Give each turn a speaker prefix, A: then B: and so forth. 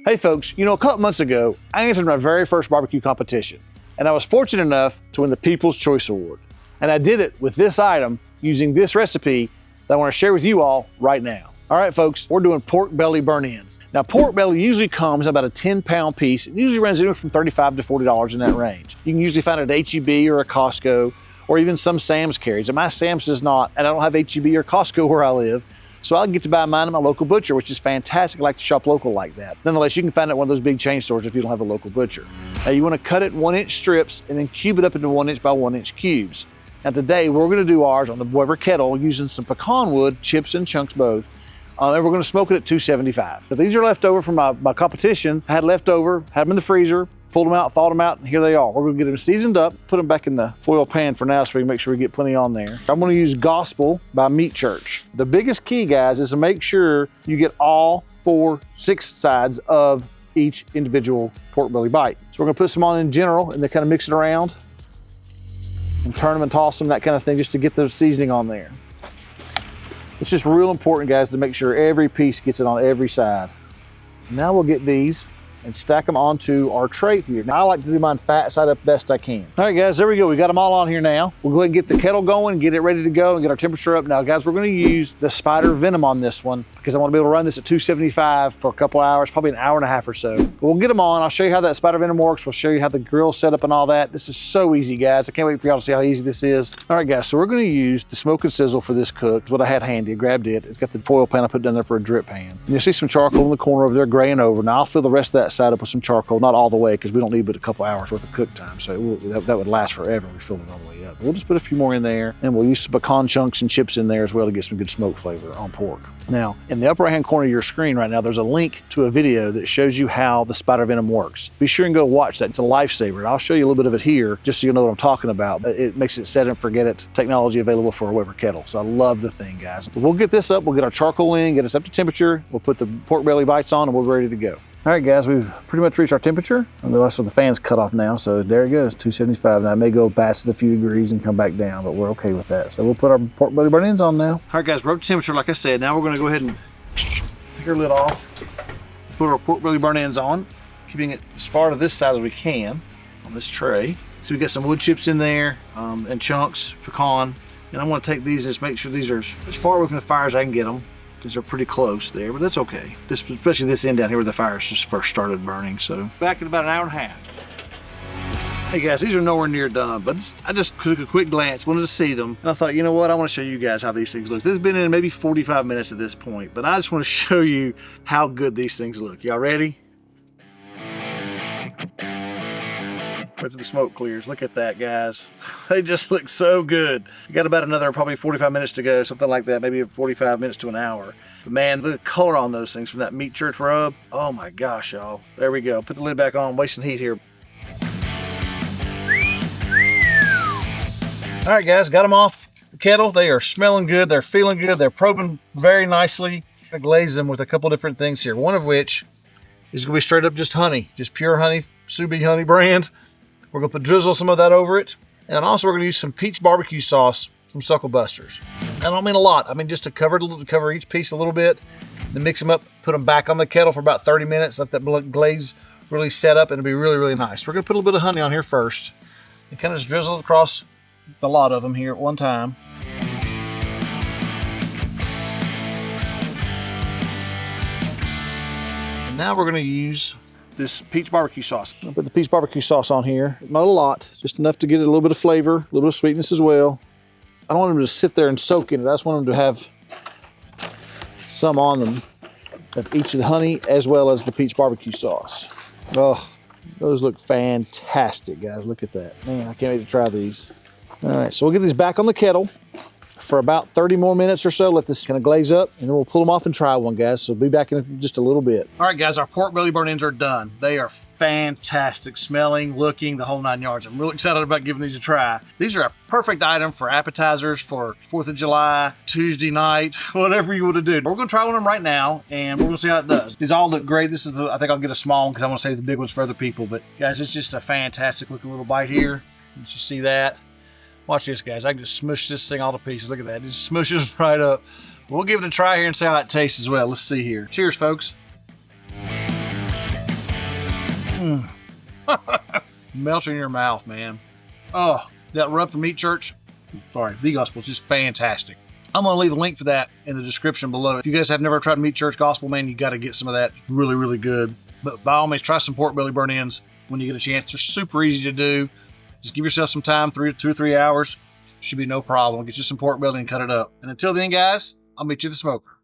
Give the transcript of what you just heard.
A: Hey folks, you know, a couple months ago, I entered my very first barbecue competition, and I was fortunate enough to win the People's Choice Award. And I did it with this item using this recipe that I want to share with you all right now. All right, folks, we're doing pork belly burn-ins. Now, pork belly usually comes in about a 10-pound piece. It usually runs anywhere from $35 to $40 in that range. You can usually find it at H-E-B or a Costco, or even some Sam's carries. And my Sam's does not, and I don't have H-E-B or Costco where I live. So I'll get to buy mine at my local butcher, which is fantastic. I like to shop local like that. Nonetheless, you can find it at one of those big chain stores if you don't have a local butcher. Now you want to cut it 1-inch strips and then cube it up into 1-inch by 1-inch cubes. Now today we're going to do ours on the Weber kettle using some pecan wood, chips and chunks both. And we're going to smoke it at 275. But these are left over from my competition. I had leftover, had them in the freezer, pulled them out, thawed them out, and here they are. We're going to get them seasoned up, put them back in the foil pan for now so we can make sure we get plenty on there. I'm going to use Gospel by Meat Church. The biggest key, guys, is to make sure you get all 6 sides of each individual pork belly bite. So we're going to put some on in general and then kind of mix it around and turn them and toss them, that kind of thing, just to get the seasoning on there. It's just real important, guys, to make sure every piece gets it on every side. Now we'll get these and stack them onto our tray here. Now I like to do mine fat side up best I can. All right, guys, there we go. We got them all on here now. We'll go ahead and get the kettle going, get it ready to go, and get our temperature up. Now, guys, we're gonna use the Spider Venom on this one because I wanna be able to run this at 275 for a couple hours, probably an hour and a half or so. But we'll get them on. I'll show you how that Spider Venom works. We'll show you how the grill set up and all that. This is so easy, guys. I can't wait for y'all to see how easy this is. All right, guys, so we're gonna use the Smoke and Sizzle for this cook. It's what I had handy. I grabbed it. It's got the foil pan I put down there for a drip pan. And you'll see some charcoal in the corner over there graying over. Now I'll fill the rest of that side up with some charcoal, not all the way because we don't need but a couple hours worth of cook time. So that would last forever if we fill it all the way up. We'll just put a few more in there, and we'll use some pecan chunks and chips in there as well to get some good smoke flavor on pork. Now, in the upper right hand corner of your screen right now, there's a link to a video that shows you how the Spider Venom works. Be sure and go watch that. It's a lifesaver. I'll show you a little bit of it here just so you know what I'm talking about. It makes it set and forget it technology available for a Weber kettle. So I love the thing, guys. But we'll get this up. We'll get our charcoal in, get us up to temperature. We'll put the pork belly bites on, and we're ready to go. All right, guys, we've pretty much reached our temperature. And the rest of the fan's cut off now, so there it goes, 275. Now, I may go past it a few degrees and come back down, but we're okay with that. So we'll put our pork belly burn-ins on now. All right, guys, we're up to temperature, like I said. Now we're gonna go ahead and take our lid off, put our pork belly burn-ins on, keeping it as far to this side as we can on this tray. So we got some wood chips in there and chunks, pecan. And I'm gonna take these and just make sure these are as far away from the fire as I can get them, because they're pretty close there, but that's okay. Especially this end down here where the fire just first started burning. So back in about an hour and a half. Hey guys, these are nowhere near done, but I just took a quick glance, wanted to see them. And I thought, you know what? I want to show you guys how these things look. This has been in maybe 45 minutes at this point, but I just want to show you how good these things look. Y'all ready? Wait till the smoke clears. Look at that, guys. They just look so good. We got about another probably 45 minutes to go, something like that, maybe 45 minutes to an hour. But man, the color on those things from that Meat Church rub, oh my gosh, y'all. There we go. Put the lid back on, wasting heat here. All right, guys, got them off the kettle. They are smelling good. They're feeling good. They're probing very nicely. I glaze them with a couple different things here, one of which is going to be straight up just honey, just pure honey, Sous Vide honey brand. We're going to drizzle some of that over it. And also we're going to use some peach barbecue sauce from Suckle Busters. I don't mean a lot. I mean just to cover each piece a little bit. Then mix them up, put them back on the kettle for about 30 minutes. Let that glaze really set up and it'll be really, really nice. We're going to put a little bit of honey on here first. And kind of just drizzle it across the lot of them here at one time. And now we're going to use this peach barbecue sauce. I'll put the peach barbecue sauce on here. Not a lot, just enough to get it a little bit of flavor, a little bit of sweetness as well. I don't want them to sit there and soak in it. I just want them to have some on them of each of the honey as well as the peach barbecue sauce. Oh, those look fantastic, guys. Look at that. Man, I can't wait to try these. All right, so we'll get these back on the kettle for about 30 more minutes or so. Let this kind of glaze up, and then we'll pull them off and try one, guys. So be back in just a little bit. All right, guys, our pork belly burn-ins are done. They are fantastic smelling, looking, the whole 9 yards. I'm really excited about giving these a try. These are a perfect item for appetizers for 4th of July, Tuesday night, whatever you want to do. We're going to try one of them right now, and we're going to see how it does. These all look great. This is I think I'll get a small one because I want to save the big ones for other people. But guys, it's just a fantastic looking little bite here. Did you see that? Watch this, guys. I can just smush this thing all to pieces. Look at that. It just smushes right up. We'll give it a try here and see how it tastes as well. Let's see here. Cheers, folks. Melt in your mouth, man. Oh, that rub from Meat Church, the Gospel is just fantastic. I'm going to leave a link for that in the description below. If you guys have never tried Meat Church Gospel, man, you got to get some of that. It's really, really good. But by all means, try some pork belly burnt-ends when you get a chance. They're super easy to do. Just give yourself some time, 2 or 3 hours. Should be no problem. Get you some pork belly and cut it up. And until then, guys, I'll meet you at the smoker.